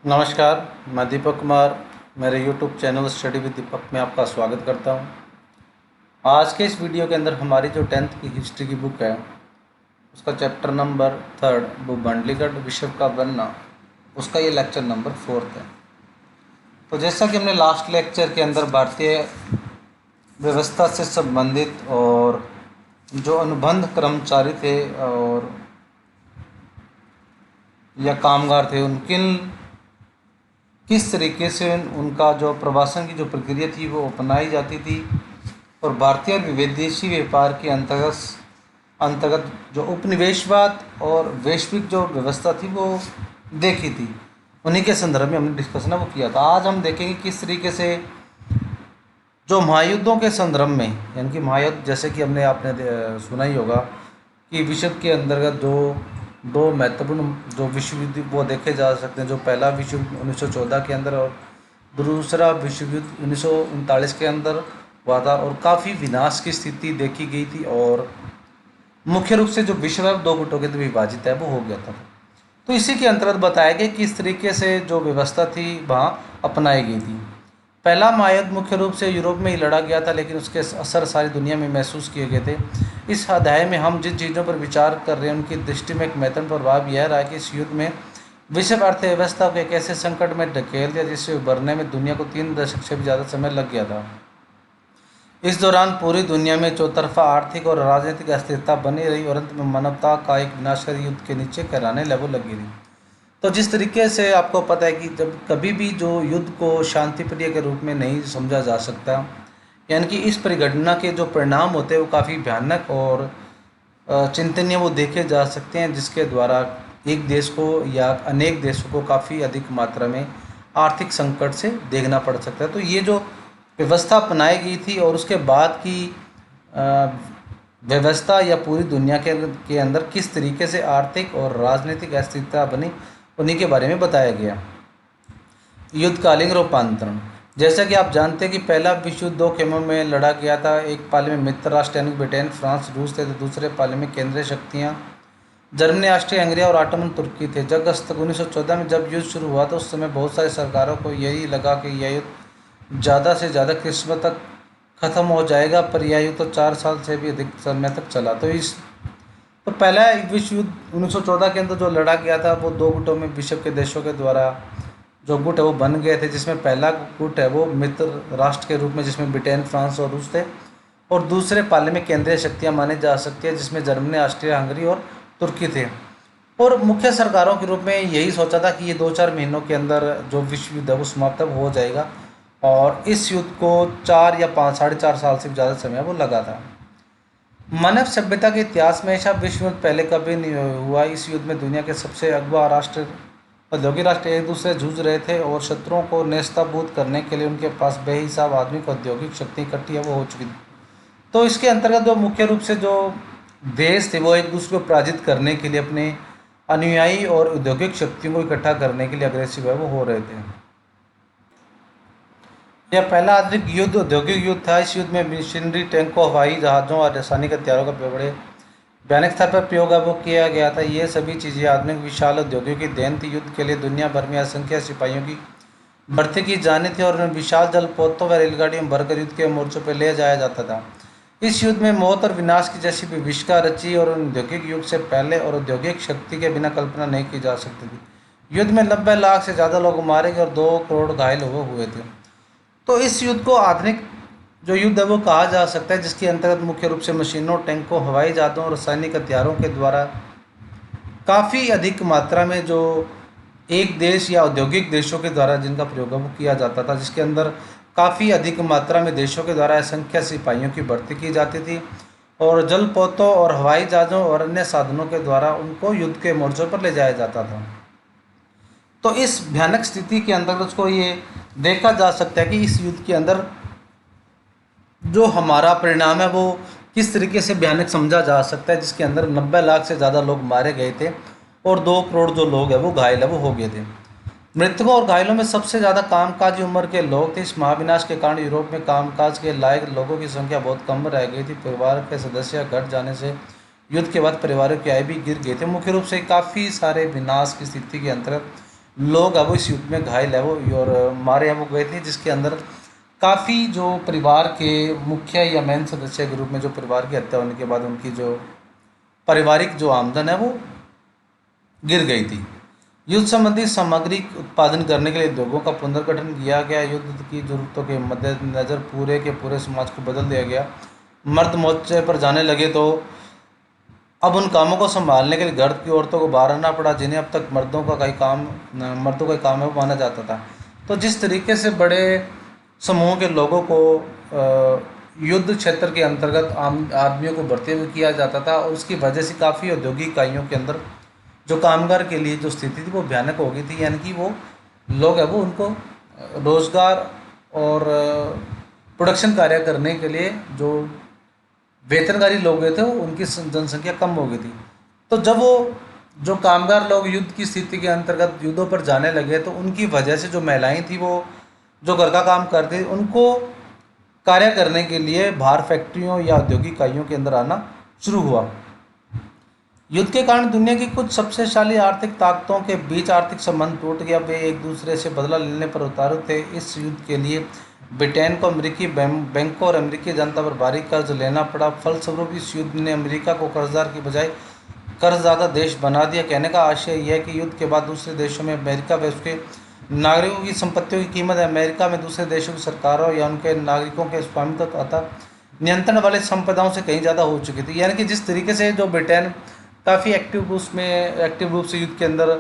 नमस्कार, मैं दीपक कुमार। मेरे यूट्यूब चैनल स्टडी विद दीपक में आपका स्वागत करता हूं। आज के इस वीडियो के अंदर हमारी जो 10th की हिस्ट्री की बुक है उसका चैप्टर नंबर 3 वो भंडलीगढ़ विश्व का बनना, उसका ये लेक्चर नंबर 4 है। तो जैसा कि हमने लास्ट लेक्चर के अंदर भारतीय व्यवस्था से संबंधित और जो अनुबंध कर्मचारी थे और या कामगार थे उनके किस तरीके से उनका जो प्रवासन की जो प्रक्रिया थी वो अपनाई जाती थी और भारतीय और विदेशी व्यापार के अंतर्गत जो उपनिवेशवाद और वैश्विक जो व्यवस्था थी वो देखी थी, उन्हीं के संदर्भ में हमने डिस्कशन वो किया था। आज हम देखेंगे किस तरीके से जो महायुद्धों के संदर्भ में, यानी कि महायुद्ध जैसे कि आपने सुना ही होगा कि विश्व के अंतर्गत जो दो महत्वपूर्ण जो विश्व युद्ध वो देखे जा सकते हैं। जो पहला विश्व युद्ध 1914 के अंदर और दूसरा विश्व युद्ध 1939 के अंदर हुआ था और काफ़ी विनाश की स्थिति देखी गई थी और मुख्य रूप से जो विश्व है दो गुटों के विभाजित है वो हो गया था। तो इसी के अंतर्गत बताया गया किस तरीके से जो व्यवस्था थी वहाँ अपनाई गई थी। पहला महायुद्ध मुख्य रूप से यूरोप में ही लड़ा गया था, लेकिन उसके असर सारी दुनिया में महसूस किए गए थे। इस अध्याय में हम जिन चीज़ों पर विचार कर रहे हैं उनकी दृष्टि में एक महत्वपूर्ण प्रभाव यह रहा कि इस युद्ध में विश्व अर्थव्यवस्था को एक ऐसे संकट में ढकेल दिया जिससे उभरने में दुनिया को 3 दशक से भी ज़्यादा समय लग गया था। इस दौरान पूरी दुनिया में चौतरफा आर्थिक और राजनीतिक अस्थिरता बनी रही और अंत में मानवता का एक विनाशकारी युद्ध के नीचे कराने लेवल लगी रही। तो जिस तरीके से आपको पता है कि जब कभी भी जो युद्ध को शांतिप्रिय के रूप में नहीं समझा जा सकता, यानी कि इस परिघटना के जो परिणाम होते हैं वो काफ़ी भयानक और चिंतनीय वो देखे जा सकते हैं, जिसके द्वारा एक देश को या अनेक देशों को काफ़ी अधिक मात्रा में आर्थिक संकट से देखना पड़ सकता है। तो ये जो व्यवस्था अपनाई गई थी और उसके बाद की व्यवस्था या पूरी दुनिया के अंदर किस तरीके से आर्थिक और राजनीतिक अस्थिरता बनी, उन्हीं के बारे में बताया गया। युद्धकालीन रूपांतरण, जैसा कि आप जानते हैं कि पहला विश्व युद्ध 2 खेमों में लड़ा गया था। एक पाले में मित्र राष्ट्र यानी ब्रिटेन, फ्रांस, रूस थे, तो दूसरे पाले में केंद्रीय शक्तियाँ जर्मनी, ऑस्ट्रिया हंगरी और ऑटोमन तुर्की थे। जब अगस्त 1914 में जब युद्ध शुरू हुआ तो उस समय बहुत सारी सरकारों को यही लगा कि यह युद्ध ज़्यादा से ज़्यादा क्रिसमस तक ख़त्म हो जाएगा, पर यह युद्ध तो 4 साल से भी अधिक समय तक चला। तो पहला विश्व युद्ध 1914 के अंदर जो लड़ा गया था वो दो गुटों में विश्व के देशों के द्वारा जो गुट है वो बन गए थे, जिसमें पहला गुट है वो मित्र राष्ट्र के रूप में जिसमें ब्रिटेन, फ्रांस और रूस थे, और दूसरे पाले में केंद्रीय शक्तियाँ मानी जा सकती है जिसमें जर्मनी, ऑस्ट्रिया हंगरी और तुर्की थे। और मुख्य सरकारों के रूप में यही सोचा था कि ये 2-4 महीनों के अंदर जो विश्व युद्ध है वो समाप्त हो जाएगा, और इस युद्ध को 4 या 5 साढ़े 4 साल से ज़्यादा समय वो लगा था। मानव सभ्यता के इतिहास में ऐसा विश्व युद्ध पहले कभी नहीं हुआ। इस युद्ध में दुनिया के सबसे अगवा राष्ट्र, औद्योगिक राष्ट्र एक दूसरे से जूझ रहे थे और शत्रुओं को नेस्ताभूत करने के लिए उनके पास बेहिसाब आधुनिक औद्योगिक शक्ति इकट्ठी है वो हो चुकी थी। तो इसके अंतर्गत जो मुख्य रूप से जो देश थे वो एक दूसरे को पराजित करने के लिए अपने अनुयायी और औद्योगिक शक्तियों को इकट्ठा करने के लिए अग्रेसिव है वो हो रहे थे। यह पहला आधुनिक युद्ध औद्योगिक युद्ध था। इस युद्ध में मशीनरी, टैंकों, हवाई जहाज़ों और रासायनिक हथियारों का बड़े भयानक स्तर पर प्रयोग है वो किया गया था। ये सभी चीज़ें आधुनिक विशाल उद्योगों की देन थी। युद्ध के लिए दुनिया भर में असंख्य सिपाहियों की भर्ती की जानी थी और उन्हें विशाल जलपोतों व रेलगाड़ियों में भरकर युद्ध के मोर्चों पर ले जाया जाता था। इस युद्ध में मौत और विनाश की जैसी विभीषिका रची और औद्योगिक युग से पहले और औद्योगिक शक्ति के बिना कल्पना नहीं की जा सकती थी। युद्ध में 90 लाख से ज़्यादा लोग मारे गए और 2 करोड़ घायल हुए थे। तो इस युद्ध को आधुनिक जो युद्ध है वो कहा जा सकता है, जिसके अंतर्गत मुख्य रूप से मशीनों, टैंकों, हवाई जहाज़ों और रासायनिक हथियारों के द्वारा काफ़ी अधिक मात्रा में जो एक देश या औद्योगिक देशों के द्वारा जिनका प्रयोग है वो किया जाता था, जिसके अंदर काफ़ी अधिक मात्रा में देशों के द्वारा असंख्य सिपाहियों की भर्ती की जाती थी और जलपोतों और हवाई जहाज़ों और अन्य साधनों के द्वारा उनको युद्ध के मोर्चों पर ले जाया जाता था। तो इस भयानक स्थिति के अंदर उसको ये देखा जा सकता है कि इस युद्ध के अंदर जो हमारा परिणाम है वो किस तरीके से भयानक समझा जा सकता है, जिसके अंदर 90 लाख से ज़्यादा लोग मारे गए थे और 2 करोड़ जो लोग हैं वो घायल है वो हो गए थे। मृतकों और घायलों में सबसे ज़्यादा कामकाजी उम्र के लोग थे। इस महाविनाश के कारण यूरोप में कामकाज के लायक लोगों की संख्या बहुत कम रह गई थी। परिवार के सदस्य घट जाने से युद्ध के बाद परिवारों की आय भी गिर गई थे। मुख्य रूप से काफ़ी सारे विनाश की स्थिति के अंतर्गत लोग है वो इस युद्ध में घायल है वो और मारे हैं वो गए थे, जिसके अंदर काफ़ी जो परिवार के मुखिया या मेन सदस्य के रूप में जो परिवार की हत्या होने के बाद उनकी जो पारिवारिक जो आमदन है वो गिर गई थी। युद्ध संबंधी सामग्री उत्पादन करने के लिए उद्योगों का पुनर्गठन किया गया। युद्ध की जरूरतों के मद्देनजर पूरे के पूरे समाज को बदल दिया गया। मर्द मोर्चे पर जाने लगे तो अब उन कामों को संभालने के लिए घर की औरतों को बाहर आना पड़ा, जिन्हें अब तक मर्दों का ही काम है वो माना जाता था। तो जिस तरीके से बड़े समूह के लोगों को युद्ध क्षेत्र के अंतर्गत आम आदमियों को भर्ती हुए किया जाता था, और उसकी वजह से काफ़ी औद्योगिक इकाइयों के अंदर जो कामगार के लिए जो स्थिति थी वो भयानक हो गई थी। यानी कि वो लोग है वो उनको रोज़गार और प्रोडक्शन कार्य करने के लिए जो वेतनकारी लोग गए थे वो उनकी जनसंख्या कम हो गई थी। तो जब वो जो कामगार लोग युद्ध की स्थिति के अंतर्गत युद्धों पर जाने लगे तो उनकी वजह से जो महिलाएं थी वो जो घर का काम करती उनको कार्य करने के लिए बाहर फैक्ट्रियों या औद्योगिक इकाइयों के अंदर आना शुरू हुआ। युद्ध के कारण दुनिया की कुछ सबसे शाली आर्थिक ताकतों के बीच आर्थिक संबंध टूट गया। वे एक दूसरे से बदला लेने पर उतारू थे। इस युद्ध के लिए ब्रिटेन को अमेरिकी बैंकों और अमेरिकी जनता पर भारी कर्ज लेना पड़ा। फलस्वरूप इस युद्ध ने अमेरिका को कर्जदार की बजाय कर्जदाता देश बना दिया। कहने का आशय यह है कि युद्ध के बाद दूसरे देशों में अमेरिका व उसके नागरिकों की संपत्तियों की कीमत अमेरिका में दूसरे देशों की सरकारों या उनके नागरिकों के स्वामित्व तथा नियंत्रण वाले संपदाओं से कहीं ज़्यादा हो चुकी थी। यानी कि जिस तरीके से जो ब्रिटेन काफ़ी एक्टिव रूप से युद्ध के अंदर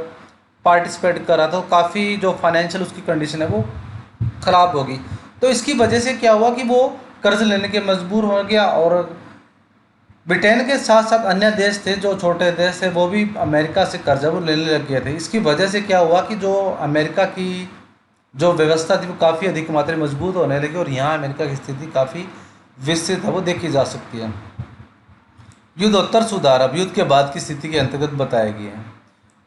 पार्टिसिपेट कर रहा था, तो काफ़ी जो फाइनेंशियल उसकी कंडीशन है वो ख़राब होगी। तो इसकी वजह से क्या हुआ कि वो कर्ज लेने के मजबूर हो गया, और ब्रिटेन के साथ साथ अन्य देश थे जो छोटे देश थे वो भी अमेरिका से कर्जा वो लेने लग गए थे। इसकी वजह से क्या हुआ कि जो अमेरिका की जो व्यवस्था थी वो काफ़ी अधिक मात्रा में मजबूत होने लगी, और यहाँ अमेरिका की स्थिति काफ़ी विस्तृत है वो देखी जा सकती है। युद्धोत्तर सुधार अब युद्ध के बाद की स्थिति के अंतर्गत बताया गया है।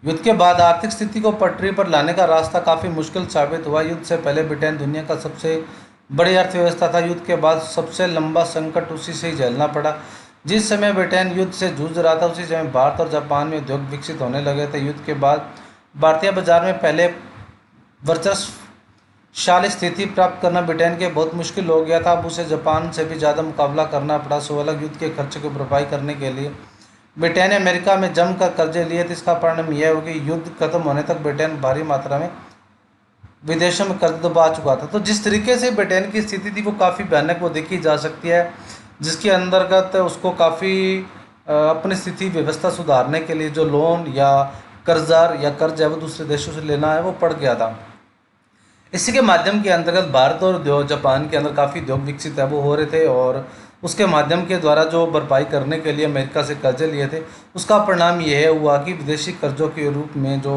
युद्ध के बाद आर्थिक स्थिति को पटरी पर लाने का रास्ता काफ़ी मुश्किल साबित हुआ। युद्ध से पहले ब्रिटेन दुनिया का सबसे बड़ी अर्थव्यवस्था था। युद्ध के बाद सबसे लंबा संकट उसी से ही झेलना पड़ा। जिस समय ब्रिटेन युद्ध से जूझ रहा था उसी समय भारत और जापान में उद्योग विकसित होने लगे थे। युद्ध के बाद भारतीय बाजार में पहले वर्चस्वशाली स्थिति प्राप्त करना ब्रिटेन के बहुत मुश्किल हो गया था। अब उसे जापान से भी ज़्यादा मुकाबला करना पड़ा। सो अलग युद्ध के खर्चे की भरपाई करने के लिए ब्रिटेन ने अमेरिका में जमकर कर्जे लिए थे। इसका परिणाम यह हो कि युद्ध खत्म होने तक ब्रिटेन भारी मात्रा में विदेशों में कर्ज दबा चुका था। तो जिस तरीके से ब्रिटेन की स्थिति थी वो काफ़ी भयानक वो देखी जा सकती है, जिसके अंतर्गत उसको काफ़ी अपनी स्थिति व्यवस्था सुधारने के लिए जो लोन या कर्जदार या कर्ज है वो दूसरे देशों से लेना है वो पड़ गया था। इसी के माध्यम के अंतर्गत भारत और जापान के अंदर काफ़ी उद्योग विकसित है वो हो रहे थे, और उसके माध्यम के द्वारा जो भरपाई करने के लिए अमेरिका से कर्जे लिए थे उसका परिणाम यह हुआ कि विदेशी कर्जों के रूप में जो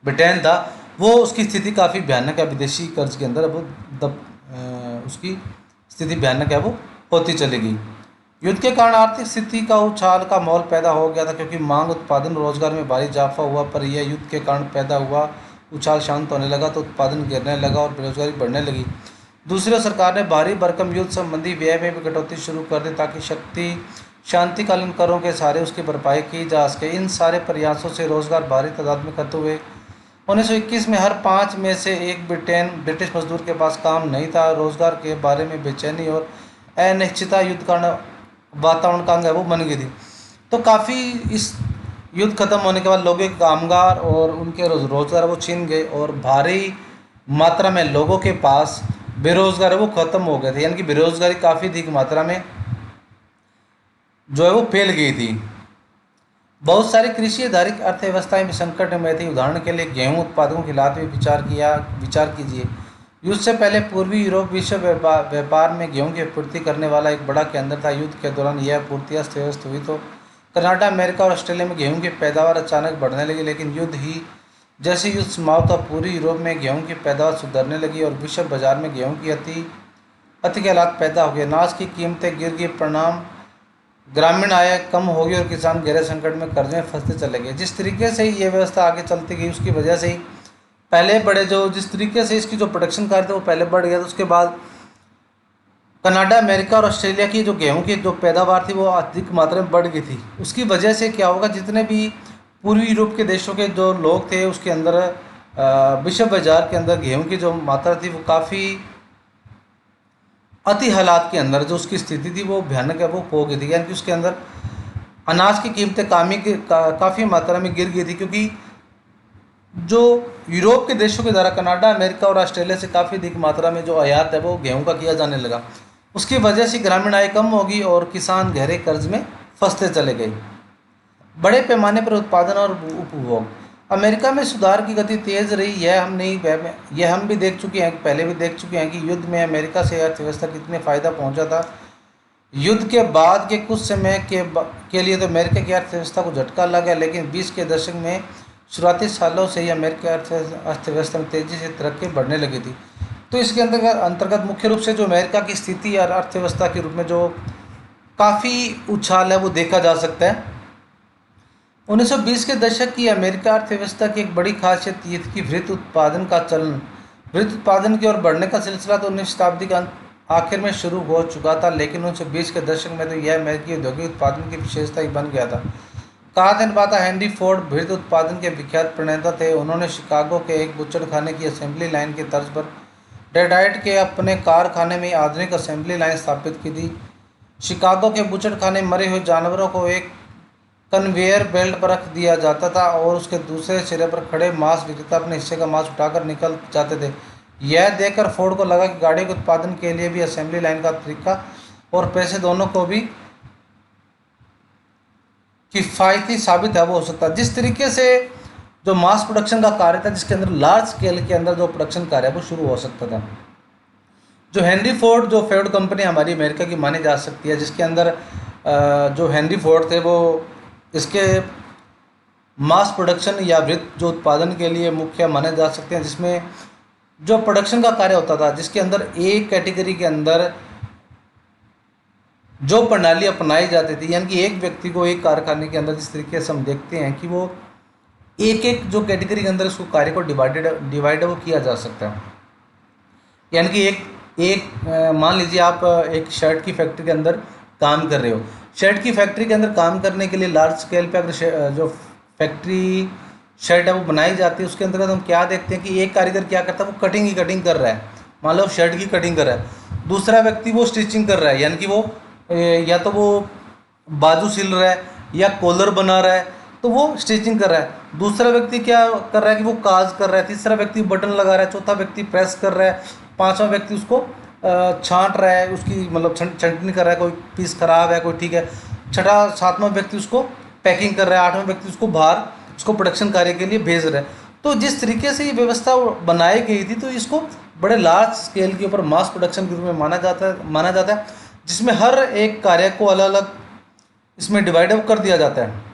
ब्रिटेन था वो उसकी स्थिति काफ़ी भयानक है। विदेशी कर्ज के अंदर अब उसकी स्थिति भयानक है वो होती चली गई। युद्ध के कारण आर्थिक स्थिति का उछाल का माहौल पैदा हो गया था, क्योंकि मांग उत्पादन रोजगार में भारी इजाफा हुआ। पर यह युद्ध के कारण पैदा हुआ उछाल शांत होने लगा तो उत्पादन गिरने लगा और बेरोजगारी बढ़ने लगी। दूसरी ओर सरकार ने भारी भरकम युद्ध संबंधी व्यय में भी कटौती शुरू कर दी ताकि शांतिकालीन करों के सहारे उसकी भरपाई की जा सके। इन सारे प्रयासों से रोजगार भारी तादाद में खत्म हुए। 1921 में हर 5 में से एक ब्रिटिश मजदूर के पास काम नहीं था। रोजगार के बारे में बेचैनी और अनिश्चितता युद्ध का वातावरण का अंग है वो बन गई थी। तो काफ़ी इस युद्ध खत्म होने के बाद लोगों के कामगार और उनके रोजगार वो छीन गए, और भारी मात्रा में लोगों के पास बेरोजगार है वो खत्म हो गए थे। यानी कि बेरोजगारी काफ़ी अधिक मात्रा में जो है वो फैल गई थी। बहुत सारी कृषि आधारित अर्थव्यवस्थाएं भी संकट में थी। उदाहरण के लिए गेहूं उत्पादकों की लात में विचार कीजिए। युद्ध से पहले पूर्वी यूरोप विश्व व्यापार में गेहूं की आपूर्ति करने वाला एक बड़ा केंद्र था। युद्ध के दौरान यह आपूर्ति अस्त व्यस्त हुई तो कनाडा, अमेरिका और ऑस्ट्रेलिया में गेहूं की पैदावार अचानक बढ़ने लगी। लेकिन युद्ध ही जैसे युद्ध समाप्त हुआ पूरी यूरोप में गेहूं की पैदावार सुधरने लगी और विश्व बाजार में गेहूं की अति के हालात पैदा हो गए। अनाज की कीमतें गिर गई, परिणाम ग्रामीण आय कम होगी और किसान गहरे संकट में कर्ज में फंसते चले गए। जिस तरीके से ये व्यवस्था आगे चलती गई उसकी वजह से ही पहले बड़े जो जिस तरीके से इसकी जो प्रोडक्शन कार्य थे वो पहले बढ़ गया, तो उसके बाद कनाडा, अमेरिका और ऑस्ट्रेलिया की जो गेहूं की जो पैदावार थी वो अधिक मात्रा में बढ़ गई थी। उसकी वजह से क्या होगा, जितने भी पूर्वी यूरोप के देशों के जो लोग थे उसके अंदर विश्व बाजार के अंदर गेहूं की जो मात्रा थी वो काफ़ी अति हालात के अंदर जो उसकी स्थिति थी वो भयानक है, वो हो गई थी, यानी कि उसके अंदर अनाज की कीमतें काफ़ी मात्रा में गिर गई थी, क्योंकि जो यूरोप के देशों के द्वारा कनाडा, अमेरिका और ऑस्ट्रेलिया से काफ़ी अधिक मात्रा में जो आयात है वो गेहूं का किया जाने लगा। उसकी वजह से ग्रामीण आय कम होगी और किसान गहरे कर्ज में फंसते चले गए। बड़े पैमाने पर उत्पादन और उपभोग। अमेरिका में सुधार की गति तेज़ रही, यह हम भी देख चुके हैं, पहले भी देख चुके हैं कि युद्ध में अमेरिका से अर्थव्यवस्था कितने फ़ायदा पहुंचा था। युद्ध के बाद के कुछ समय के लिए तो अमेरिका की अर्थव्यवस्था को झटका लगा, लेकिन 20 के दशक में शुरुआती सालों से ही अमेरिका अर्थव्यवस्था में तेज़ी से तरक्की बढ़ने लगी थी। तो इसके अंतर्गत मुख्य रूप से जो अमेरिका की स्थिति और अर्थव्यवस्था के रूप में जो काफ़ी उछाल है वो देखा जा सकता है। 1920 के दशक की अमेरिका अर्थव्यवस्था की एक बड़ी खासियत ये थी कि वृहत उत्पादन का चलन, वृहत उत्पादन की ओर बढ़ने का सिलसिला तो 19वीं शताब्दी के आखिर में शुरू हो चुका था, लेकिन 1920 के दशक में तो यह अमेरिकी औद्योगिक उत्पादन की विशेषता ही बन गया था। कहा जाता था हेनरी फोर्ड वृहत उत्पादन के विख्यात प्रणेता थे। उन्होंने शिकागो के एक बुच्चड़खाने की असेंबली लाइन की तर्ज पर डेट्रॉइट के अपने कारखाने में आधुनिक असेंबली लाइन स्थापित की थी। शिकागो के बुच्चड़खाने मरे हुए जानवरों को एक कन्वेयर बेल्ट पर रख दिया जाता था और उसके दूसरे सिरे पर खड़े मांस विक्रेता अपने हिस्से का मांस उठाकर निकल जाते थे। यह देखकर फोर्ड को लगा कि गाड़ी के उत्पादन के लिए भी असेंबली लाइन का तरीका और पैसे दोनों को भी किफ़ायती साबित है वो हो सकता है। जिस तरीके से जो मास प्रोडक्शन का कार्य था, जिसके अंदर लार्ज स्केल के अंदर जो प्रोडक्शन कार्य है वो शुरू हो सकता था। जो हेनरी फोर्ड, जो फोर्ड कंपनी हमारी अमेरिका की मानी जा सकती है, जिसके अंदर जो हेनरी फोर्ड थे वो इसके मास प्रोडक्शन या वृहत जो उत्पादन के लिए मुख्य माने जा सकते हैं, जिसमें जो प्रोडक्शन का कार्य होता था, जिसके अंदर एक कैटेगरी के अंदर जो प्रणाली अपनाई जाती थी, यानी कि एक व्यक्ति को एक कारखाने के अंदर जिस तरीके से हम देखते हैं कि वो एक एक जो कैटेगरी के अंदर उसको कार्य को डिवाइड वो किया जा सकता है। यानी कि मान लीजिए आप एक शर्ट की फैक्ट्री के अंदर काम कर रहे हो। शर्ट की फैक्ट्री के अंदर काम करने के लिए लार्ज स्केल पे अगर जो फैक्ट्री शर्ट है वो बनाई जाती है, उसके अंतर्गत हम क्या देखते हैं कि एक कारीगर क्या करता है, वो कटिंग ही कटिंग कर रहा है। मान लो शर्ट की कटिंग कर रहा है, दूसरा व्यक्ति वो स्टिचिंग कर रहा है, यानी कि वो या तो वो बाजू सिल रहा है या कॉलर बना रहा है, तो वो स्टिचिंग कर रहा है। दूसरा व्यक्ति क्या कर रहा है कि वो काज कर रहा है, तीसरा व्यक्ति बटन लगा रहा है, चौथा व्यक्ति प्रेस कर रहा है, पांचवा व्यक्ति उसको छांट रहा है, उसकी मतलब छंटनी कर रहा है, कोई पीस खराब है कोई ठीक है, छठा सातवां व्यक्ति उसको पैकिंग कर रहा है, आठवां व्यक्ति उसको बाहर उसको प्रोडक्शन कार्य के लिए भेज रहा है। तो जिस तरीके से ये व्यवस्था बनाई गई थी, तो इसको बड़े लार्ज स्केल के ऊपर मास प्रोडक्शन के रूप में माना जाता है, जिसमें हर एक कार्य को अलग अलग इसमें डिवाइड कर दिया जाता है।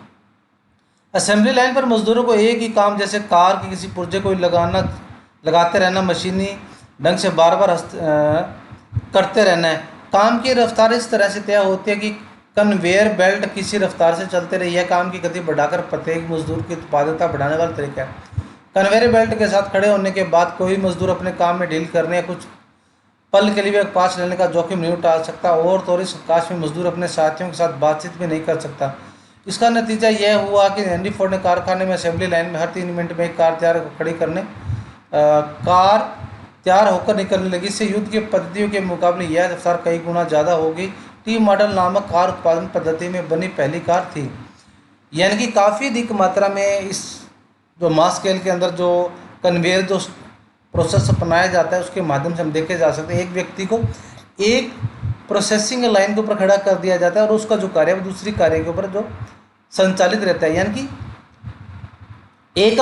असेंबली लाइन पर मजदूरों को एक ही काम, जैसे कार के किसी पुर्जे को लगाते रहना, मशीनी ढंग से बार बार करते रहना है। काम की रफ्तार इस तरह से तय होती है कि कन्वेयर बेल्ट किसी रफ्तार से चलते रहे। यह काम की गति बढ़ाकर प्रत्येक मजदूर की उत्पादकता बढ़ाने वाला तरीका है। कन्वेयर बेल्ट के साथ खड़े होने के बाद कोई मजदूर अपने काम में ढील करने या कुछ पल के लिए अवकाश लेने का जोखिम नहीं उठा सकता, और तो इस अवकाश में मजदूर अपने साथियों के साथ बातचीत भी नहीं कर सकता। इसका नतीजा यह हुआ कि हेनरी फोर्ड ने कारखाने में असेंबली लाइन में हर 3 मिनट में एक कार तैयार होकर निकलने लगी। इससे युद्ध की पद्धतियों के मुकाबले यह रफ्तार कई गुना ज़्यादा होगी। टी मॉडल नामक कार उत्पादन पद्धति में बनी पहली कार थी। यानी कि काफ़ी अधिक मात्रा में इस जो मास स्केल के अंदर जो कन्वेयर जो प्रोसेस अपनाया जाता है, उसके माध्यम से हम देखे जा सकते हैं एक व्यक्ति को एक प्रोसेसिंग लाइन के ऊपर खड़ा कर दिया जाता है और उसका जो कार्य है वो दूसरी कार्य के ऊपर जो संचालित रहता है। यानी कि एक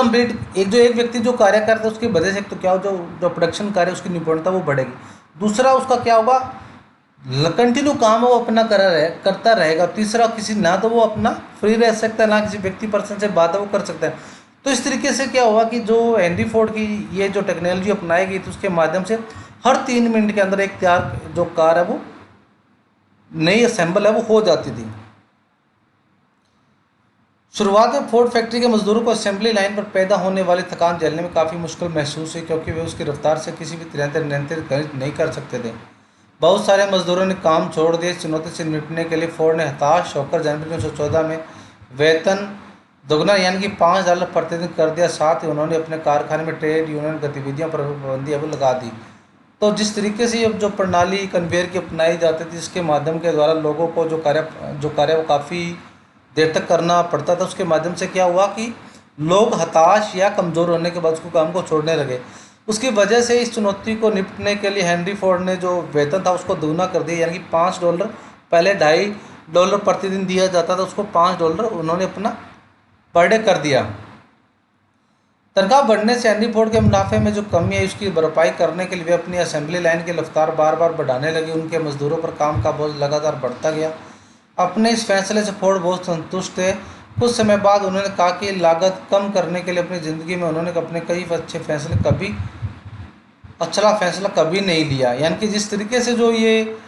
व्यक्ति जो कार्य करता है उसकी वजह से तो क्या हो, जो प्रोडक्शन कार्य उसकी निपुणता वो बढ़ेगी। दूसरा उसका क्या होगा, कंटिन्यू काम वो अपना करता रहेगा। तीसरा किसी ना तो वो अपना फ्री रह सकता है, ना किसी व्यक्ति पर्सन से बात वो कर सकता है। तो इस तरीके से क्या हुआ कि जो हेनरी फोर्ड की ये जो टेक्नोलॉजी अपनाई गई थी, उसके माध्यम से हर 3 मिनट के अंदर एक तैयार जो कार है वो नई असेंबल है वो हो जाती थी। शुरुआत में फोर्ड फैक्ट्री के मजदूरों को असेंबली लाइन पर पैदा होने वाली थकान झेलने में काफ़ी मुश्किल महसूस हुई, क्योंकि वे उसकी रफ्तार से किसी भी तरह से नियंत्रित नहीं कर सकते थे। बहुत सारे मजदूरों ने काम छोड़ दिए। चुनौती से निपटने के लिए फोर्ड ने हताश होकर जनवरी 1914 में वेतन दोगुना यानी कि $5 प्रतिदिन कर दिया। साथ ही उन्होंने अपने कारखाने में ट्रेड यूनियन गतिविधियों पर पाबंदी अब लगा दी। तो जिस तरीके से अब जो प्रणाली कन्वेयर की अपनाई जाती थी, जिसके माध्यम के द्वारा लोगों को जो कार्य वो काफ़ी देर तक करना पड़ता था, उसके माध्यम से क्या हुआ कि लोग हताश या कमज़ोर होने के बाद उसको काम को छोड़ने लगे। उसकी वजह से इस चुनौती को निपटने के लिए हेनरी फोर्ड ने जो वेतन था उसको दोगुना कर दिया, यानी कि $5, पहले $2.5 प्रतिदिन दिया जाता था, उसको $5 उन्होंने अपना पर डे कर दिया। तनख्वाह बढ़ने से हेनरी फोर्ड के मुनाफे में जो कमी है उसकी भरपाई करने के लिए वे अपनी असेंबली लाइन की रफ्तार बार बार बढ़ाने लगे। उनके मजदूरों पर काम का बोझ लगातार बढ़ता गया। अपने इस फैसले से फोर्ड बहुत संतुष्ट थे। कुछ समय बाद उन्होंने कहा कि लागत कम करने के लिए अपनी ज़िंदगी में उन्होंने अपने कई अच्छा फैसला कभी नहीं लिया। यानी कि जिस तरीके से जो ये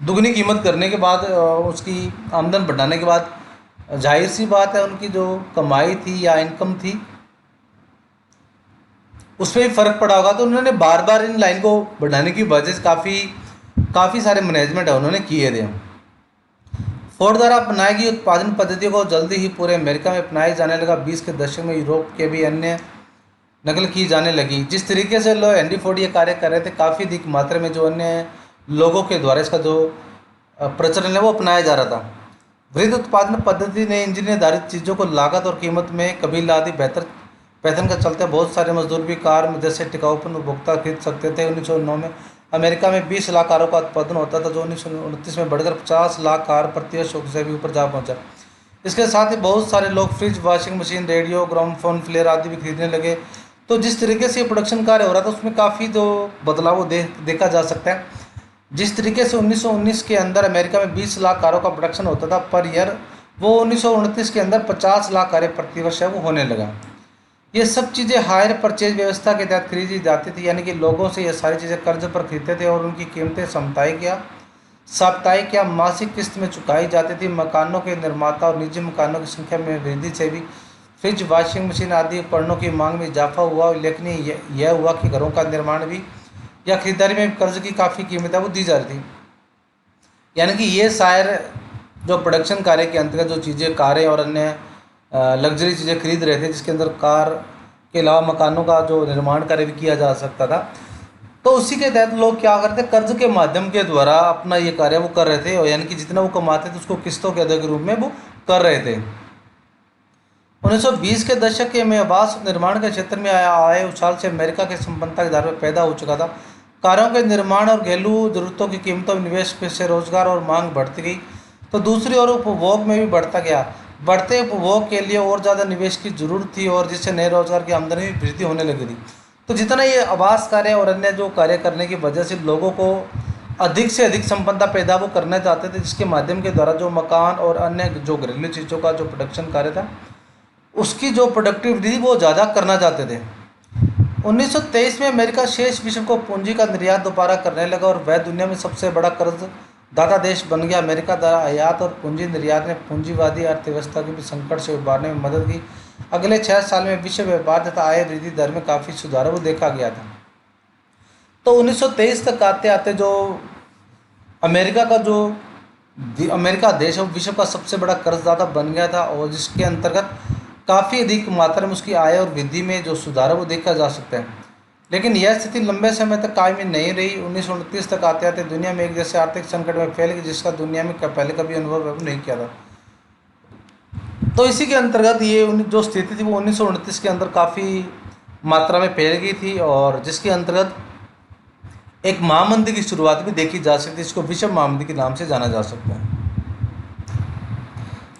दुगनी कीमत करने के बाद उसकी आमदन बढ़ाने के बाद जाहिर सी बात है उनकी जो कमाई थी या इनकम थी उसमें भी फ़र्क पड़ा होगा। तो उन्होंने बार बार इन लाइन को बढ़ाने की वजह से काफ़ी सारे मैनेजमेंट है उन्होंने किए थे। फोर्ड द्वारा अपनाई गई उत्पादन पद्धतियों को जल्दी ही पूरे अमेरिका में अपनाया जाने लगा। 20 के दशक में यूरोप के भी अन्य नकल की जाने लगी। जिस तरीके से लोग हेनरी फोर्ड ये कार्य कर रहे थे, काफ़ी अधिक मात्रा में जो अन्य लोगों के द्वारा इसका जो प्रचलन है वो अपनाया जा रहा था। वृहद उत्पादन पद्धति ने इंजीनियर आधारित चीज़ों को लागत और कीमत में कभी ला दी। बेहतर वेतन के चलते बहुत सारे मजदूर भी कार में जैसे टिकाऊपन उपभोक्ता खरीद सकते थे। 1909 में अमेरिका में 20 लाख कारों का उत्पादन होता था, जो 1929 में बढ़कर 50 लाख कार प्रति वर्ष से भी ऊपर जा पहुंचा। इसके साथ ही बहुत सारे लोग fridge, washing machine, radio, gramophone player आदि भी खरीदने लगे। तो जिस तरीके से प्रोडक्शन कार्य हो रहा था उसमें काफ़ी जो बदलाव देखा जा सकता है। जिस तरीके से 1919 के अंदर अमेरिका में 20 लाख कारों का प्रोडक्शन होता था पर ईयर, वो 1929 के अंदर 50 लाख कारें प्रति वर्ष है वो होने लगा। ये सब चीज़ें हायर परचेज व्यवस्था के तहत खरीदी जाती थी, यानी कि लोगों से ये सारी चीज़ें कर्ज पर खरीदते थे और उनकी कीमतें साप्ताहिक या मासिक किस्त में चुकाई जाती थी। मकानों के निर्माता और निजी मकानों की संख्या में वृद्धि से भी फ्रिज, वॉशिंग मशीन आदि उपकरणों की मांग में इजाफा हुआ। उल्लेखनीय यह हुआ कि घरों का निर्माण भी या खरीदारी में कर्ज की काफ़ी कीमत है वो दी जा रही थी। यानी कि ये शायर जो प्रोडक्शन कार्य के अंतर्गत जो चीज़ें, कारें और अन्य लग्जरी चीज़ें खरीद रहे थे, जिसके अंदर कार के अलावा मकानों का जो निर्माण कार्य भी किया जा सकता था, तो उसी के तहत लोग क्या करते, कर्ज के माध्यम के द्वारा अपना ये कार्य वो कर रहे थे। और यानी कि जितना वो कमाते थे उसको किस्तों के अदा के रूप में वो कर रहे थे। 1920 के दशक में आवास निर्माण के क्षेत्र में आए उछाल से अमेरिका के संपन्नता के आधार पर पैदा हो चुका था। कारों के निर्माण और घरेलू जरूरतों की कीमतों में निवेश से रोजगार और मांग बढ़ती गई। तो दूसरी ओर उपभोग में भी बढ़ता गया। बढ़ते उपभोग के लिए और ज़्यादा निवेश की जरूरत थी और जिससे नए रोजगार की आमदनी में वृद्धि होने लगी थी। तो जितना ये आवास कार्य और अन्य जो कार्य करने की वजह से लोगों को अधिक से अधिक संपन्नता पैदा वो करना चाहते थे, जिसके माध्यम के द्वारा जो मकान और अन्य जो घरेलू चीज़ों का जो प्रोडक्शन कार्य था उसकी जो प्रोडक्टिविटी वो ज़्यादा करना चाहते थे। 1923 में अमेरिका शेष विश्व को पूंजी का निर्यात दोबारा करने लगा और वह दुनिया में सबसे बड़ा कर्ज दाता देश बन गया। अमेरिका द्वारा आयात और पूंजी निर्यात ने पूंजीवादी अर्थव्यवस्था के भी संकट से उबारने में मदद की। अगले 6 साल में विश्व व्यापार तथा आय वृद्धि दर में काफ़ी सुधार वो देखा गया था। तो 1923 तक आते आते जो अमेरिका देश है विश्व का सबसे बड़ा कर्जदाता बन गया था और जिसके अंतर्गत काफ़ी अधिक मात्रा में उसकी आय और वृद्धि में जो सुधार है वो देखा जा सकता है। लेकिन यह स्थिति लंबे समय तक कायम नहीं रही। 1929 तक आते आते दुनिया में एक जैसे आर्थिक संकट में फैल गई जिसका दुनिया में पहले कभी अनुभव नहीं किया था। तो इसी के अंतर्गत ये जो स्थिति थी वो 1929 के अंदर काफ़ी मात्रा में फैल गई थी और जिसके अंतर्गत एक महामंदी की शुरुआत भी देखी जा सकती है। इसको विश्व महामंदी के नाम से जाना जा सकता है।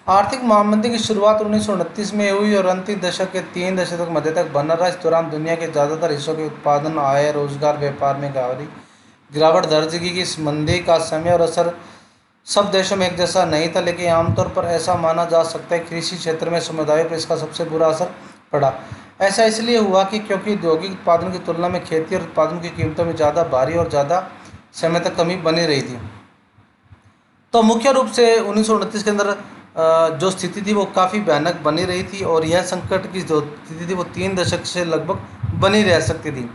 आर्थिक महामंदी की शुरुआत 1929 में हुई और अंतिम दशक के 3 दशक मध्य तक बना रहा। इस दौरान दुनिया के ज़्यादातर हिस्सों के उत्पादन, आय, रोजगार, व्यापार में गिरावट दर्ज की। इस मंदी का समय और असर सब देशों में एक जैसा नहीं था, लेकिन आमतौर पर ऐसा माना जा सकता है कि कृषि क्षेत्र में समुदायों पर इसका सबसे बुरा असर पड़ा। ऐसा इसलिए हुआ कि क्योंकि औद्योगिक उत्पादन की तुलना में खेती और उत्पादन की कीमतों में ज़्यादा भारी और ज़्यादा समय तक कमी बनी रही थी। तो मुख्य रूप से 1929 के अंदर जो स्थिति थी वो काफ़ी भयानक बनी रही थी और यह संकट की जो स्थिति थी वो 3 दशक से लगभग बनी रह सकती थी।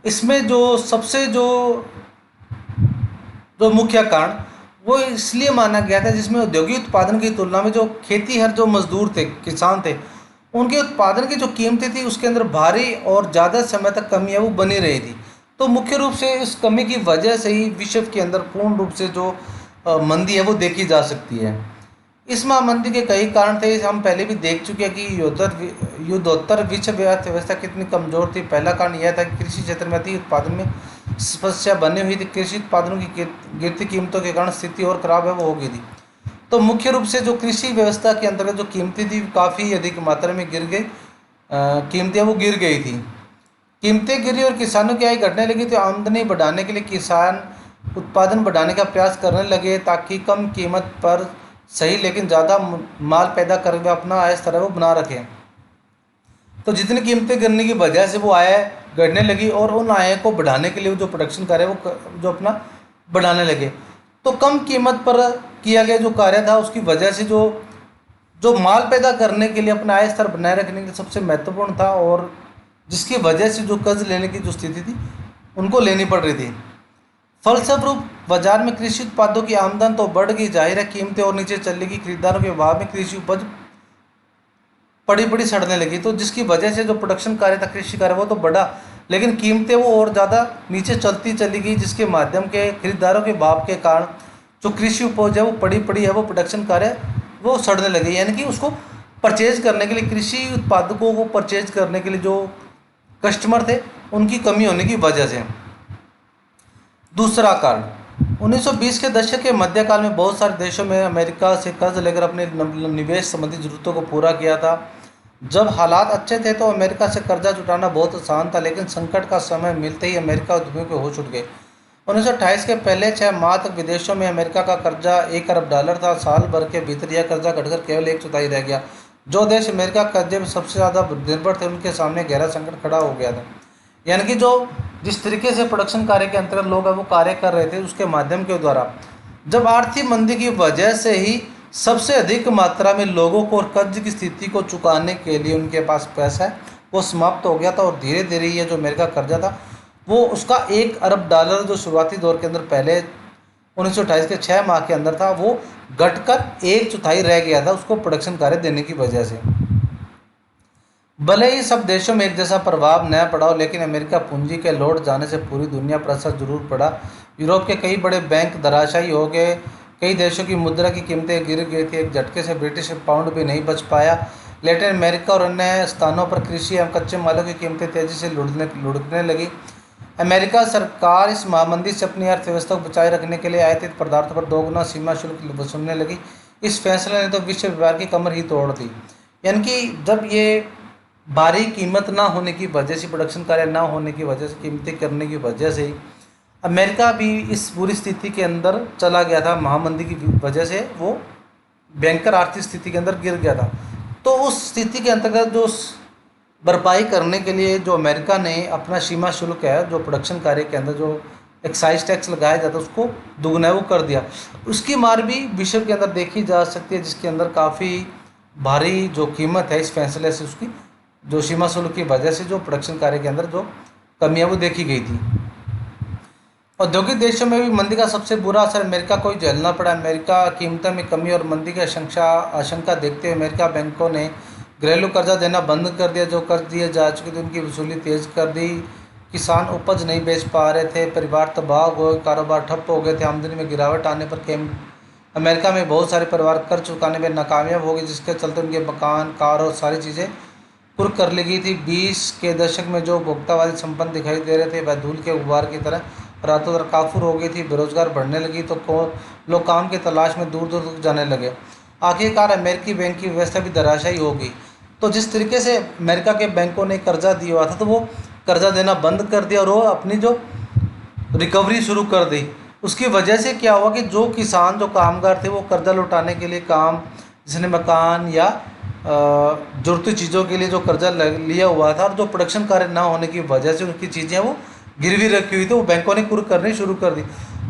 इसमें जो सबसे जो मुख्य कारण वो इसलिए माना गया था जिसमें औद्योगिक उत्पादन की तुलना में जो खेती हर जो मजदूर थे, किसान थे, उनके उत्पादन की जो कीमतें थी उसके अंदर भारी और ज़्यादा समय तक कमी है वो बनी रही थी। तो मुख्य रूप से इस कमी की वजह से ही विश्व के अंदर पूर्ण रूप से जो मंदी है वो देखी जा सकती है। इस महामंदी के कई कारण थे, हम पहले भी देख चुके हैं कि युद्धोत्तर विश्व अर्थव्यवस्था कितनी कमज़ोर थी। पहला कारण यह था कि कृषि क्षेत्र में अति उत्पादन में समस्या बनी हुई थी। कृषि उत्पादनों की गिरती कीमतों के कारण स्थिति और खराब है वो हो गई थी। तो मुख्य रूप से जो कृषि व्यवस्था के अंतर्गत जो कीमतें थी काफ़ी अधिक मात्रा में गिर गई, कीमतें वो गिर गई थी। कीमतें गिरी और किसानों की आय घटने लगी, तो आमदनी बढ़ाने के लिए किसान उत्पादन बढ़ाने का प्रयास करने लगे ताकि कम कीमत पर सही लेकिन ज़्यादा माल पैदा कर वे अपना आय स्तर है वो बना रखें। तो जितनी कीमतें गिरने की वजह से वो आय घटने लगी और उन आय को बढ़ाने के लिए जो प्रोडक्शन कार्य वो जो अपना बढ़ाने लगे। तो कम कीमत पर किया गया जो कार्य था उसकी वजह से जो जो माल पैदा करने के लिए अपना आय स्तर बनाए रखने के लिए सबसे महत्वपूर्ण था, और जिसकी वजह से जो कर्ज लेने की जो स्थिति थी उनको लेनी पड़ रही थी। फलस्वरूप बाजार में कृषि उत्पादों की आमदन तो बढ़ गई, जाहिर है कीमतें और नीचे चल गई। खरीदारों के अभाव में कृषि उपज पड़ी पड़ी सड़ने लगी, तो जिसकी वजह से जो प्रोडक्शन कार्य था कृषि कार्य वो तो बढ़ा, लेकिन कीमतें वो और ज़्यादा नीचे चलती चली गई, जिसके माध्यम के खरीदारों के अभाव के कारण जो कृषि उपज है वो पड़ी पड़ी है वो प्रोडक्शन कार्य वो सड़ने लगी। यानी कि उसको परचेज करने के लिए, कृषि उत्पादकों को परचेज करने के लिए जो कस्टमर थे उनकी कमी होने की वजह से। दूसरा कारण 1920 के दशक के मध्यकाल में बहुत सारे देशों में अमेरिका से कर्ज लेकर अपने निवेश संबंधी जरूरतों को पूरा किया था। जब हालात अच्छे थे तो अमेरिका से कर्जा जुटाना बहुत आसान था, लेकिन संकट का समय मिलते ही अमेरिका उद्यमियों के होश उठ गए। 1928 के पहले 6 माह तक विदेशों में अमेरिका का कर्जा $1 अरब था। साल भर के भीतर यह कर्जा घटकर केवल 1/4 रह गया। जो देश अमेरिका कर्जे में सबसे ज़्यादा निर्भर थे उनके सामने गहरा संकट खड़ा हो गया था। यानी कि जो जिस तरीके से प्रोडक्शन कार्य के अंतर्गत लोग वो कार्य कर रहे थे उसके माध्यम के द्वारा जब आर्थिक मंदी की वजह से ही सबसे अधिक मात्रा में लोगों को और कर्ज की स्थिति को चुकाने के लिए उनके पास पैसा है वो समाप्त हो गया था, और धीरे धीरे ये जो अमेरिका कर्जा था वो उसका $1 अरब जो शुरुआती दौर के अंदर पहले 1928 के 6 माह के अंदर था वो घटकर 1/4 रह गया था उसको प्रोडक्शन कार्य देने की वजह से। भले ही सब देशों में एक जैसा प्रभाव न पड़ा हो, लेकिन अमेरिका पूंजी के लौट जाने से पूरी दुनिया पर असर जरूर पड़ा। यूरोप के कई बड़े बैंक धराशायी हो गए, कई देशों की मुद्रा की कीमतें गिर गई थी, एक झटके से ब्रिटिश पाउंड भी नहीं बच पाया। लैटिन अमेरिका और अन्य स्थानों पर कृषि एवं कच्चे मालों की कीमतें तेजी से लुढ़कने लगी। अमेरिका सरकार इस महामंदी से अपनी अर्थव्यवस्था को बचाए रखने के लिए आयातित पदार्थों पर दोगुना सीमा शुल्क वसूलने लगी। इस फैसले ने तो विश्व व्यापार की कमर ही तोड़ दी। यानी कि जब ये भारी कीमत ना होने की वजह से, प्रोडक्शन कार्य ना होने की वजह से, कीमतें करने की वजह से ही अमेरिका भी इस बुरी स्थिति के अंदर चला गया था। महामंदी की वजह से वो भयंकर आर्थिक स्थिति के अंदर गिर गया था। तो उस स्थिति के अंतर्गत जो भरपाई करने के लिए जो अमेरिका ने अपना सीमा शुल्क है जो प्रोडक्शन कार्य के अंदर जो एक्साइज टैक्स लगाया जाता है उसको दुगना वो कर दिया। उसकी मार भी विश्व के अंदर देखी जा सकती है, जिसके अंदर काफ़ी भारी जो कीमत है इस फैसले से, उसकी जो सीमा शुल्क की वजह से जो प्रोडक्शन कार्य के अंदर जो कमियां वो देखी गई थी। औद्योगिक देशों में भी मंदी का सबसे बुरा असर अमेरिका को ही झेलना पड़ा। अमेरिका कीमतों में कमी और मंदी की आशंका देखते हुए अमेरिका बैंकों ने घरेलू कर्जा देना बंद कर दिया। जो कर्ज दिए जा चुके थे उनकी वसूली तेज कर दी। किसान उपज नहीं बेच पा रहे थे, परिवार तबाह हो गए, कारोबार ठप्प हो गए थे। आमदनी में गिरावट आने पर अमेरिका में बहुत सारे परिवार कर्ज चुकाने में नाकामयाब हो गए, जिसके चलते उनके मकान, कार और सारी चीज़ें कुर्क कर ली गई थी। 20 के दशक में जो उपभोक्तावादी संपन्न दिखाई दे रहे थे वह धूल के गुब्बार की तरह रातों रात काफूर हो गई थी। बेरोजगार बढ़ने लगी तो लोग काम की तलाश में दूर दूर तक जाने लगे। आखिरकार अमेरिकी बैंक की व्यवस्था भी धराशायी हो गई। तो जिस तरीके से अमेरिका के बैंकों ने कर्जा दिया हुआ था तो वो कर्जा देना बंद कर दिया और वो अपनी जो रिकवरी शुरू कर दी। उसकी वजह से क्या हुआ कि जो किसान, जो कामगार थे वो कर्जा लौटाने के लिए काम, जिसने मकान या ज़रूरती चीज़ों के लिए जो कर्जा लिया हुआ था और जो प्रोडक्शन कार्य ना होने की वजह से उनकी चीज़ें वो गिरवी रखी हुई थी, वो बैंकों ने कुर्क करनी शुरू कर दी।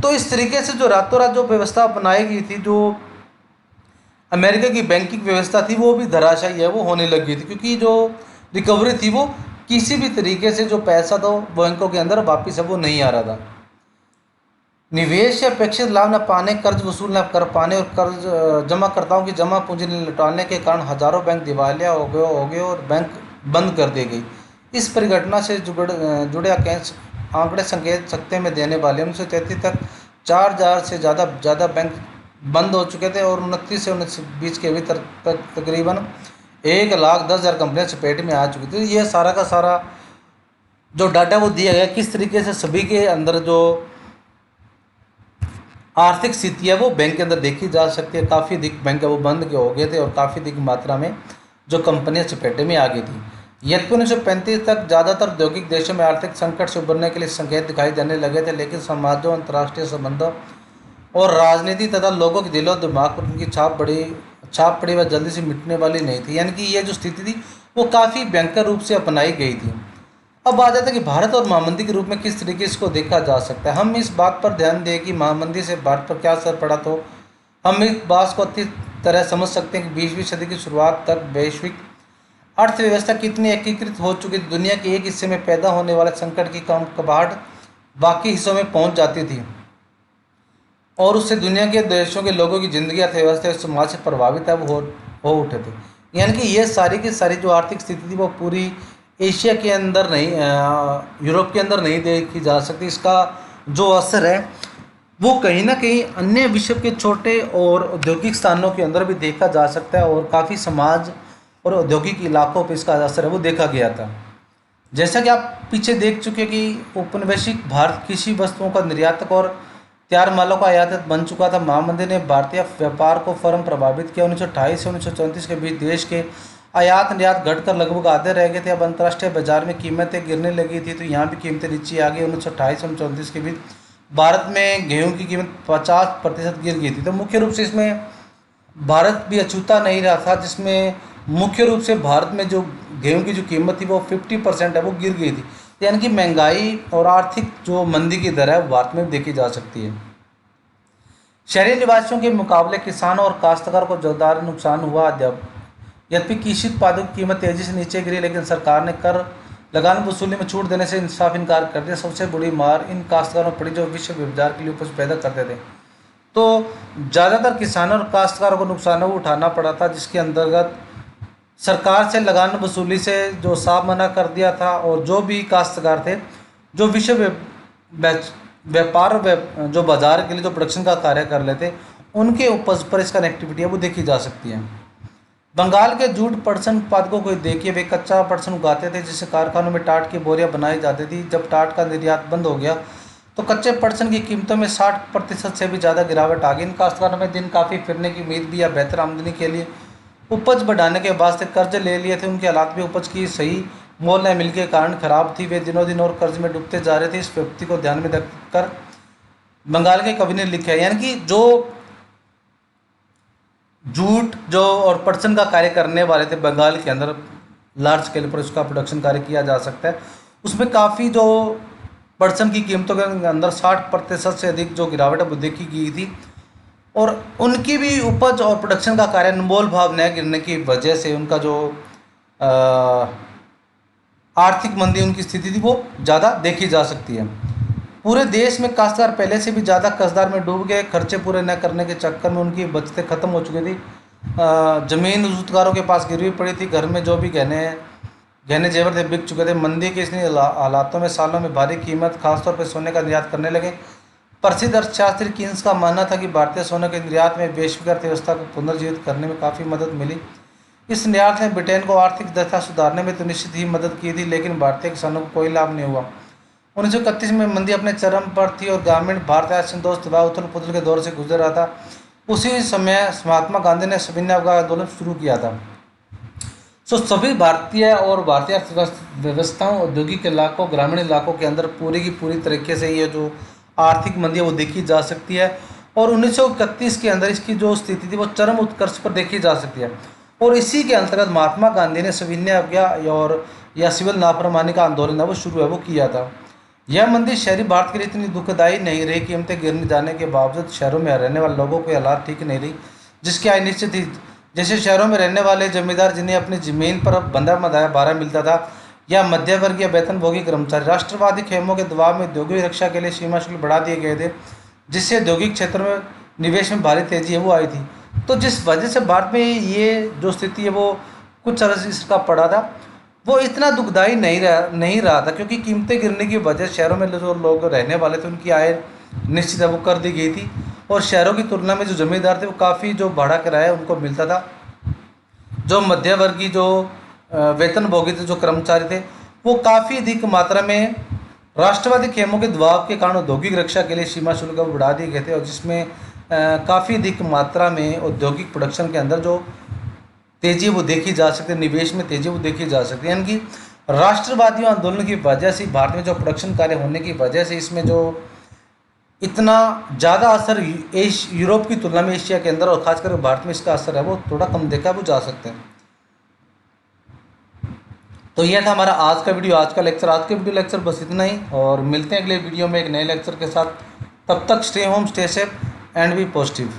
तो इस तरीके से जो रातों रात जो व्यवस्था अपनाई गई थी, जो अमेरिका की बैंकिंग व्यवस्था थी वो भी धराशायी है वो होने लग गई थी, क्योंकि जो रिकवरी थी वो किसी भी तरीके से जो पैसा था बैंकों के अंदर वापस है वो नहीं आ रहा था। निवेश या अपेक्षित लाभ न पाने, कर्ज वसूल न कर पाने और कर्ज जमाकर्ताओं की जमा पूंजी न लौटाने के कारण हजारों बैंक दिवालिया हो गए और बैंक बंद कर दी गई। इस परिघटना से जुड़े आंकड़े संकेत सकते में देने वाले 1933 तक 4,000 से ज़्यादा बैंक बंद हो चुके थे और 29 से 1920 के भीतर तकरीबन 1,10,000 कंपनियां चपेट में आ चुकी थी। यह सारा का सारा जो डाटा वो दिया गया किस तरीके से सभी के अंदर जो आर्थिक स्थिति है वो बैंक के अंदर देखी जा सकती है। काफ़ी अधिक बैंक है वो बंद के हो गए थे और काफ़ी अधिक मात्रा में जो कंपनियां चपेटे में आ गई थी। यद्यपि 1935 तक ज़्यादातर औद्योगिक देशों में आर्थिक संकट से उबरने के लिए संकेत दिखाई देने लगे थे, लेकिन समाजों, अंतर्राष्ट्रीय संबंधों और राजनीति तथा लोगों के दिलो दिमाग पर उनकी छाप पड़ी व जल्दी से मिटने वाली नहीं थी। यानी कि ये जो स्थिति थी वो काफ़ी भयंकर रूप से अपनाई गई थी। अब आ जाता है कि भारत और महामंदी के रूप में किस तरीके से इसको देखा जा सकता है। हम इस बात पर ध्यान दें कि महामंदी से भारत पर क्या असर पड़ा, तो हम इस बात को अच्छी तरह समझ सकते हैं कि 20वीं सदी की शुरुआत तक वैश्विक अर्थव्यवस्था कितनी एकीकृत हो चुकी थी। दुनिया के एक हिस्से में पैदा होने वाले संकट की कम कबाहट बाकी हिस्सों में पहुंच जाती थी और उससे दुनिया के देशों के लोगों की जिंदगी, अर्थव्यवस्था और समाज से प्रभावित है वो हो उठे थे। यानी कि ये सारी की सारी जो आर्थिक स्थिति थी वो पूरी एशिया के अंदर नहीं, यूरोप के अंदर नहीं देखी जा सकती। इसका जो असर है वो कहीं ना कहीं अन्य विश्व के छोटे और औद्योगिक स्थानों के अंदर भी देखा जा सकता है और काफ़ी समाज और औद्योगिक इलाकों पर इसका असर है वो देखा गया था। जैसा कि आप पीछे देख चुके कि औपनिवेशिक भारत कृषि वस्तुओं का निर्यातक और तैयार मालों का आयातक बन चुका था। महामंदी ने भारतीय व्यापार को फर्म प्रभावित किया। 1928 से 1934 के बीच देश के आयात निर्यात घटकर लगभग आधे रह गए थे। अब अंतर्राष्ट्रीय बाजार में कीमतें गिरने लगी थी, तो यहाँ भी कीमतें नीचे आ गई। 1928 से 1934 के बीच भारत में गेहूं की कीमत 50% गिर गई थी। तो मुख्य रूप से इसमें भारत भी अछूता नहीं रहा था, जिसमें मुख्य रूप से भारत में जो गेहूं की जो कीमत थी वो 50% है वो गिर गई थी। यानी कि महंगाई और आर्थिक जो मंदी की दर है वो भारत में देखी जा सकती है। शहरी निवासियों के मुकाबले किसानों और काश्तकार को जोरदार नुकसान हुआ। यद्यपि कृषि उत्पादों की कीमत तेजी से नीचे गिरी, लेकिन सरकार ने कर लगान वसूली में छूट देने से इंसाफ इनकार कर दिया। सबसे बड़ी मार इन काश्तकारों पड़ी जो विश्व बाजार के लिए उपज पैदा करते थे। तो ज़्यादातर किसानों और काश्तकारों को नुकसान वो उठाना पड़ा था, जिसके अंतर्गत सरकार से लगान वसूली से जो साफ मना कर दिया था और जो भी काश्तकार थे जो विश्व व्यापार जो बाजार के लिए जो प्रोडक्शन का कार्य कर लेते उनके उपज पर इसका नेगेटिविटी है वो देखी जा सकती है। बंगाल के जूट पटसन उत्पादकों को देखिए, वे कच्चा पटसन उगाते थे जिससे कारखानों में टाट की बोरियां बनाई जाती थी। जब टाट का निर्यात बंद हो गया तो कच्चे पटसन की कीमतों में 60% से भी ज़्यादा गिरावट आ गई। इन काश्तकारों में दिन काफ़ी फिरने की उम्मीद भी या बेहतर आमदनी के लिए उपज बढ़ाने के वास्ते कर्ज ले लिए थे। उनके हालात भी उपज की सही मोल न मिलने के कारण खराब थी। वे दिनों दिन और कर्ज में डूबते जा रहे थे। इस व्यक्ति को ध्यान में रखकर बंगाल के कवि ने लिखा है, यानी कि जो जूट जो और पटसन का कार्य करने वाले थे बंगाल के अंदर लार्ज स्केल पर उसका प्रोडक्शन कार्य किया जा सकता है, उसमें काफ़ी जो पटसन की कीमतों के अंदर 60% से अधिक जो गिरावट है वो देखी गई थी और उनकी भी उपज और प्रोडक्शन का कार्य मोल भाव न गिरने की वजह से उनका जो आर्थिक मंदी उनकी स्थिति थी वो ज़्यादा देखी जा सकती है। पूरे देश में काश्तकार पहले से भी ज़्यादा कर्जदार में डूब गए। खर्चे पूरे न करने के चक्कर में उनकी बचतें खत्म हो चुकी थी। ज़मीन उसूतकारों के पास गिरवी पड़ी थी। घर में जो भी गहने जेवर थे बिक चुके थे। मंदी के इतनी हालातों में सालों में भारी कीमत खासतौर पर सोने का निर्यात करने लगे। प्रसिद्ध अर्थशास्त्री कीन्स का मानना था कि भारतीय सोने के निर्यात में वैश्विक अर्थव्यवस्था को पुनर्जीवित करने में काफ़ी मदद मिली। इस निर्यात ने ब्रिटेन को आर्थिक दशा सुधारने में तो निश्चित ही मदद की थी, लेकिन भारतीय किसानों को कोई लाभ नहीं हुआ। 1931 में मंदी अपने चरम पर थी और ग्रामीण भारत असंतोष तथा उथल पुथल के दौर से गुजर रहा था। उसी समय महात्मा गांधी ने सविनय अवज्ञा आंदोलन शुरू किया था। सभी भारतीय और भारतीय अर्थव्यवस्थाओं, औद्योगिक इलाकों, ग्रामीण इलाकों के अंदर पूरी की पूरी तरीके से ये जो आर्थिक मंदी है वो देखी जा सकती है और 1931 के अंदर इसकी जो स्थिति थी वो चरम उत्कर्ष पर देखी जा सकती है। और इसी के अंतर्गत महात्मा गांधी ने सविनय अवज्ञा और या सिविल नाफरमानी का आंदोलन है वो शुरू है वो किया था। यह मंदी शहरी भारत के लिए इतनी दुखदायी नहीं रही। कीमतें गिरने जाने के बावजूद शहरों में रहने वाले लोगों की हालात ठीक नहीं रही, जिसकी आय निश्चित थी। जैसे शहरों में रहने वाले जमींदार जिन्हें अपनी ज़मीन पर बंधा बंधाया भाड़ा मिलता था, या मध्यवर्गीय वेतनभोगी कर्मचारी। राष्ट्रवादी खेमों के दबाव में औद्योगिक रक्षा के लिए सीमा शुल्क बढ़ा दिए गए थे, जिससे औद्योगिक क्षेत्र में निवेश में भारी तेजी है वो आई थी। तो जिस वजह से भारत में ये जो स्थिति है वो कुछ अर्ज इसका पड़ा था, वो इतना दुखदाई नहीं रहा था, क्योंकि कीमतें गिरने की वजह शहरों में जो लोग रहने वाले थे उनकी आय निश्चित है वो कर दी गई थी, और शहरों की तुलना में जो जमींदार थे वो काफ़ी जो भाड़ा किराया उनको मिलता था। जो मध्यवर्गीय जो वेतनभोगी थे, जो कर्मचारी थे, वो काफ़ी अधिक मात्रा में राष्ट्रवादी खेमों के दबाव के कारण औद्योगिक रक्षा के लिए सीमा शुल्क बढ़ा दिए गए थे, और जिसमें काफ़ी अधिक मात्रा में औद्योगिक प्रोडक्शन के अंदर जो तेजी वो देखी जा सकती है, निवेश में तेजी वो देखी जा सकती है। यानी कि राष्ट्रवादी आंदोलन की वजह से भारत में जो प्रोडक्शन कार्य होने की वजह से इसमें जो इतना ज़्यादा असर यूरोप की तुलना में एशिया के अंदर और खासकर भारत में इसका असर है वो थोड़ा कम देखा वो जा सकते हैं। तो यह था हमारा आज का वीडियो, आज का लेक्चर। आज के वीडियो लेक्चर बस इतना ही, और मिलते हैं अगले वीडियो में एक नए लेक्चर के साथ। तब तक stay home, stay safe and be positive.